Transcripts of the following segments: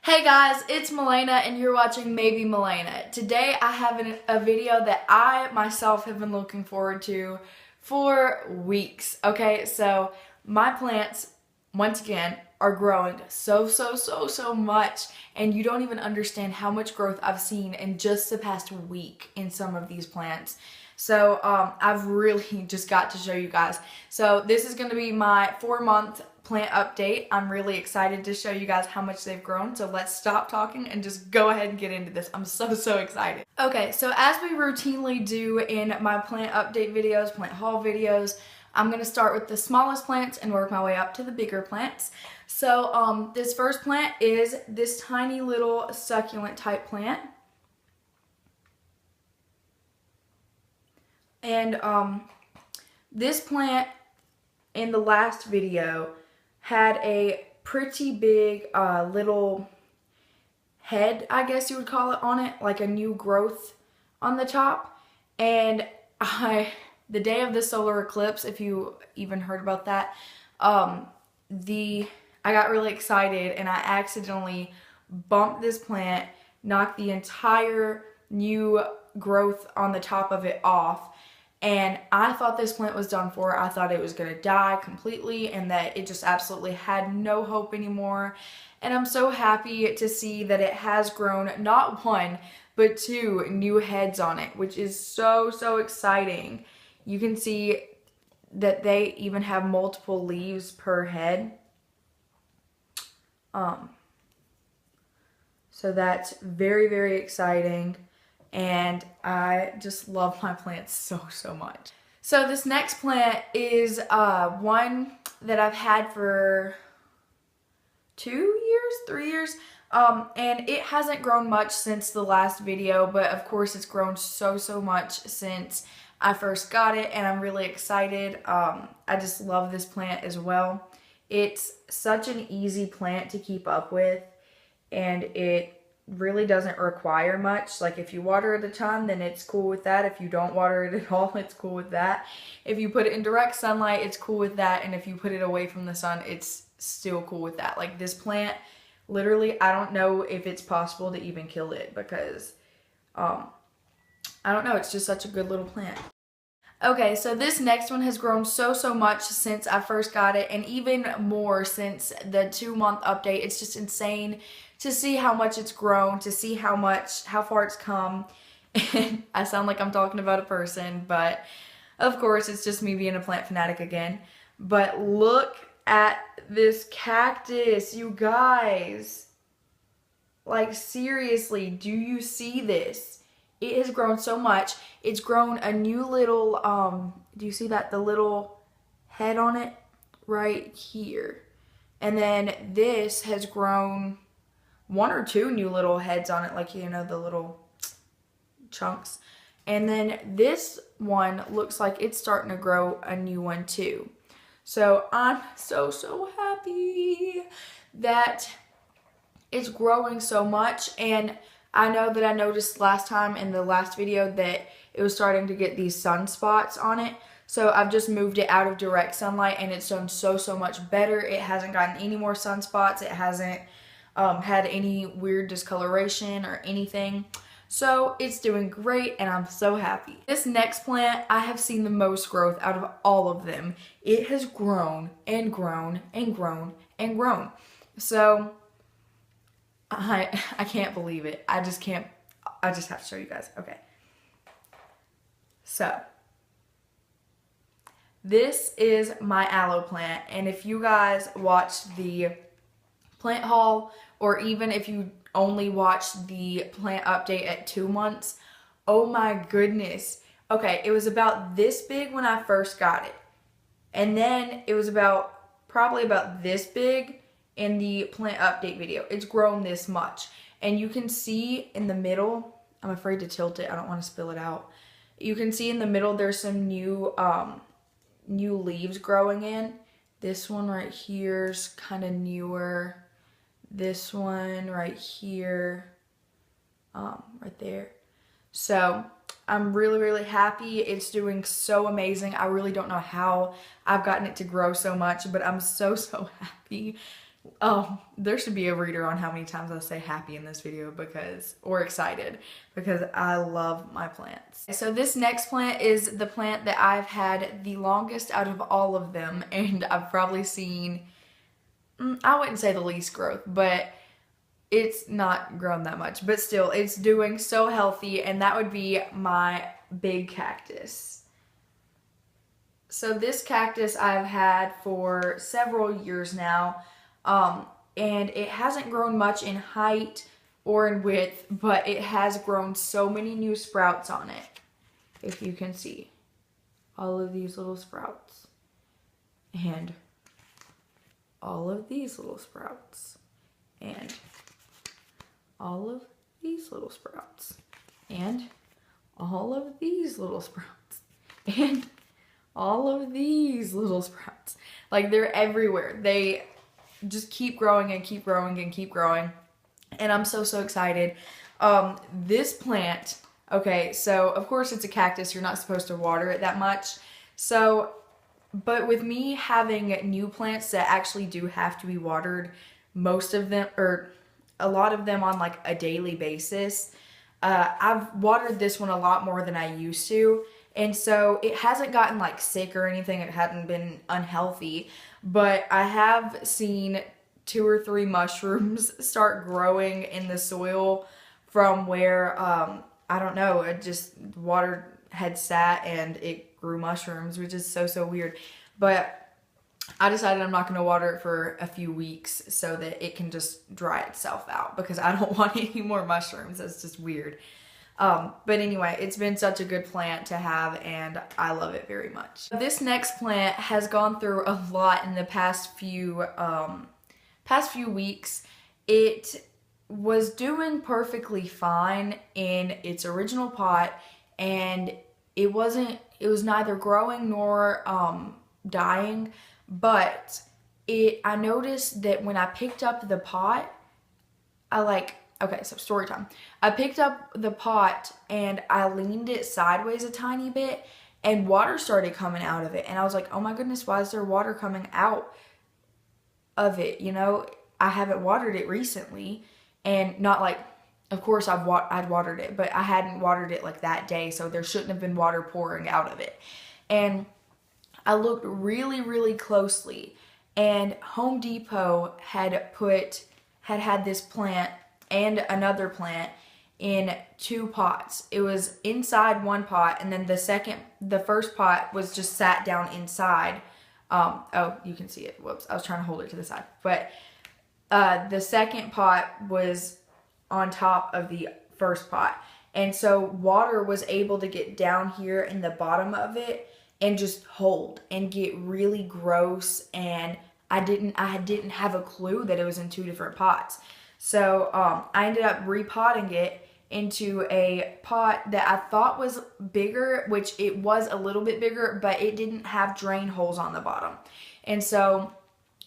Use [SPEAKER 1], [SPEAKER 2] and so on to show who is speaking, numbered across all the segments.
[SPEAKER 1] Hey guys, it's Malayna and you're watching Maybe Malayna. Today I have a video that I myself have been looking forward to for weeks. Okay, so my plants, once again, are growing so much, and you don't even understand how much growth I've seen in just the past week in some of these plants. So I've really just got to show you guys. So this is going to be my 4-month plant update. I'm really excited to show you guys how much they've grown. So let's stop talking and just go ahead and get into this. I'm so excited. Okay, so as we routinely do in my plant update videos, plant haul videos, I'm going to start with the smallest plants and work my way up to the bigger plants. So this first plant is this tiny little succulent type plant. And this plant in the last video had a pretty big little head, I guess you would call it, on it, like a new growth on the top. And the day of the solar eclipse, if you even heard about that, I got really excited and I accidentally bumped this plant, knocked the entire new growth on the top of it off. And I thought this plant was done for. I thought it was going to die completely and that it just absolutely had no hope anymore. And I'm so happy to see that it has grown not one, but 2 new heads on it, which is so exciting. You can see that they even have multiple leaves per head. So that's very exciting. And I just love my plants so much. So this next plant is one that I've had for 3 years, and it hasn't grown much since the last video, but of course it's grown so much since I first got it, and I'm really excited. I just love this plant as well. It's such an easy plant to keep up with, and it really doesn't require much. Like if you water it a ton, then it's cool with that. If you don't water it at all, it's cool with that. If you put it in direct sunlight, it's cool with that. And if you put it away from the sun, it's still cool with that. Like this plant, literally, I don't know if it's possible to even kill it because, I don't know, it's just such a good little plant. Okay, so this next one has grown so much since I first got it, and even more since the 2-month update. It's just insane to see how much it's grown, to see how far it's come. And I sound like I'm talking about a person, but of course it's just me being a plant fanatic again. But look at this cactus, you guys. Like seriously, do you see this? It has grown so much. It's grown a new little, do you see that? The little head on it right here. And then this has grown 1 or 2 new little heads on it, like, you know, the little chunks. And then this one looks like it's starting to grow a new one too. So I'm so happy that it's growing so much. And I know that I noticed last time in the last video that it was starting to get these sunspots on it. So I've just moved it out of direct sunlight and it's done so much better. It hasn't gotten any more sunspots. It hasn't had any weird discoloration or anything. So it's doing great and I'm so happy. This next plant, I have seen the most growth out of all of them. It has grown and grown. So I can't believe it. I just have to show you guys. Okay. So this is my aloe plant, and if you guys watched the plant haul, or even if you only watched the plant update at 2 months, oh my goodness. Okay, it was about this big when I first got it, and then it was probably about this big in the plant update video. It's grown this much, and you can see in the middle, I'm afraid to tilt it, I don't want to spill it out. You can see in the middle there's some new leaves growing in. This one right here's kind of newer. This one right here, right there. So I'm really happy. It's doing so amazing. I really don't know how I've gotten it to grow so much, but I'm so happy There should be a reader on how many times I say happy in this video or excited, because I love my plants. So this next plant is the plant that I've had the longest out of all of them, and I've probably seen, I wouldn't say the least growth, but it's not grown that much, but still it's doing so healthy, and that would be my big cactus. So this cactus I've had for several years now, and it hasn't grown much in height or in width, but it has grown so many new sprouts on it. If you can see all of these little sprouts, and all of these little sprouts, and all of these little sprouts, and all of these little sprouts, and all of these little sprouts. Like, they're everywhere. They just keep growing and keep growing and keep growing. And I'm so excited. This plant, okay, so of course it's a cactus. You're not supposed to water it that much. So, but with me having new plants that actually do have to be watered, most of them, or a lot of them on like a daily basis, I've watered this one a lot more than I used to. And so it hasn't gotten like sick or anything. It hadn't been unhealthy, but I have seen 2 or 3 mushrooms start growing in the soil from where, I don't know, it just water had sat and it grew mushrooms, which is so weird. But I decided I'm not going to water it for a few weeks so that it can just dry itself out, because I don't want any more mushrooms. That's just weird. But anyway, it's been such a good plant to have, and I love it very much. This next plant has gone through a lot in the past few weeks. It was doing perfectly fine in its original pot, and it was neither growing nor dying, but I noticed that when I picked up the pot, okay, so story time. I picked up the pot and I leaned it sideways a tiny bit, and water started coming out of it. And I was like, oh my goodness, why is there water coming out of it? You know, I haven't watered it recently, and not like, of course I'd watered it, but I hadn't watered it like that day, so there shouldn't have been water pouring out of it. And I looked really closely, and Home Depot had this plant and another plant in 2 pots. It was inside one pot, and then the first pot was just sat down inside. Oh, you can see it. Whoops, I was trying to hold it to the side. But the second pot was on top of the first pot. And so water was able to get down here in the bottom of it and just hold and get really gross, and I didn't have a clue that it was in 2 different pots. So I ended up repotting it into a pot that I thought was bigger, which it was a little bit bigger, but it didn't have drain holes on the bottom. And so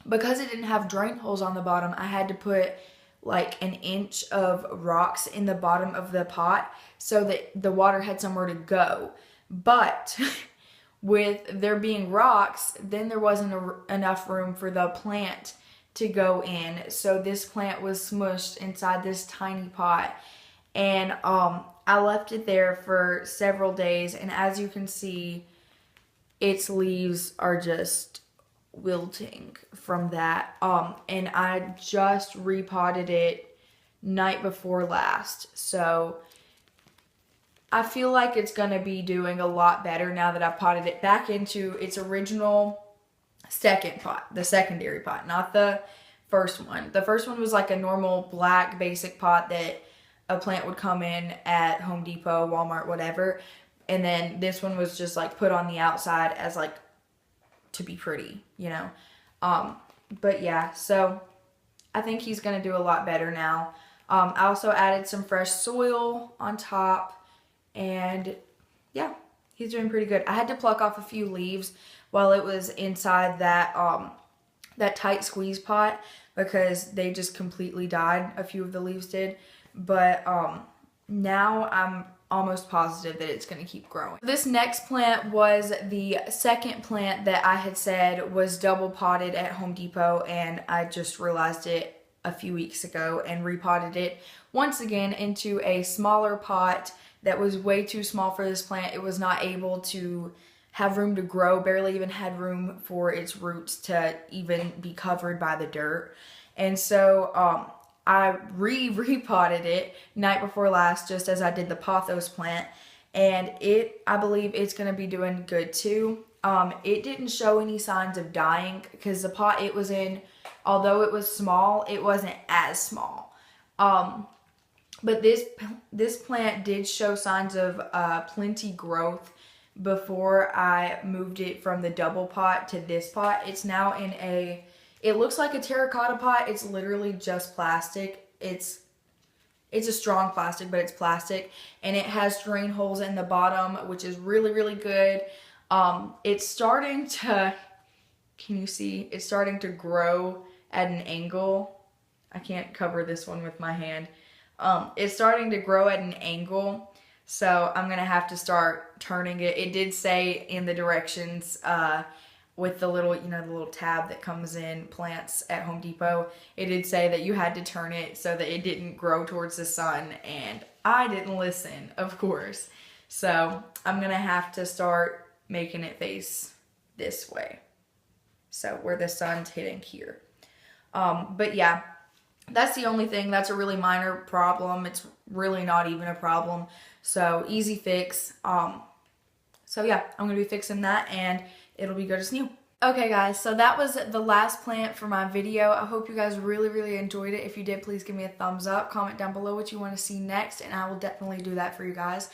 [SPEAKER 1] because it didn't have drain holes on the bottom, I had to put like 1 inch of rocks in the bottom of the pot so that the water had somewhere to go. But with there being rocks, then there wasn't enough room for the plant to go in. So this plant was smushed inside this tiny pot, and I left it there for several days, and as you can see, its leaves are just wilting from that. And I just repotted it night before last, so I feel like it's gonna be doing a lot better now that I've potted it back into its original second pot, the secondary pot, not the first one. The first one was like a normal black basic pot that a plant would come in at Home Depot, Walmart, whatever. And then this one was just like put on the outside as like to be pretty, you know. But yeah, so I think he's gonna do a lot better now. I also added some fresh soil on top, and yeah, he's doing pretty good. I had to pluck off a few leaves while it was inside that that tight squeeze pot because they just completely died. A few of the leaves did. But now I'm almost positive that it's going to keep growing. This next plant was the second plant that I had said was double potted at Home Depot, and I just realized it a few weeks ago and repotted it once again into a smaller pot that was way too small for this plant. It was not able to have room to grow, barely even had room for its roots to even be covered by the dirt. And so I repotted it night before last, just as I did the pothos plant, and I believe it's going to be doing good too. It didn't show any signs of dying because the pot it was in, although it was small, it wasn't as small. But this plant did show signs of plenty growth before I moved it from the double pot to this pot. It's now in it looks like a terracotta pot. It's literally just plastic. It's a strong plastic, but it's plastic, and it has drain holes in the bottom, which is really, really good. It's starting to, can you see? It's starting to grow at an angle. I can't cover this one with my hand. It's starting to grow at an angle, so I'm gonna have to start turning it. It did say in the directions with the little, the little tab that comes in plants at Home Depot, it did say that you had to turn it so that it didn't grow towards the sun, and I didn't listen, of course. So I'm gonna have to start making it face this way, so where the sun's hitting here. But yeah, that's the only thing. That's a really minor problem. It's really not even a problem. So easy fix. So yeah, I'm going to be fixing that and it'll be good as new. Okay guys, so that was the last plant for my video. I hope you guys really, really enjoyed it. If you did, please give me a thumbs up. Comment down below what you want to see next, and I will definitely do that for you guys.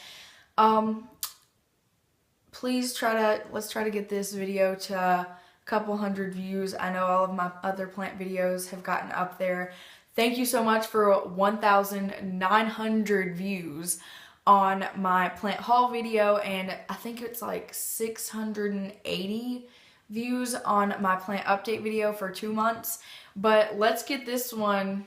[SPEAKER 1] Let's try to get this video to a couple hundred views. I know all of my other plant videos have gotten up there. Thank you so much for 1,900 views on my plant haul video, and I think it's like 680 views on my plant update video for 2 months. But let's get this one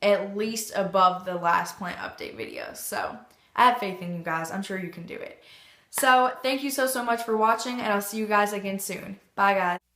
[SPEAKER 1] at least above the last plant update video. So I have faith in you guys. I'm sure you can do it. So thank you so much for watching, and I'll see you guys again soon. Bye guys.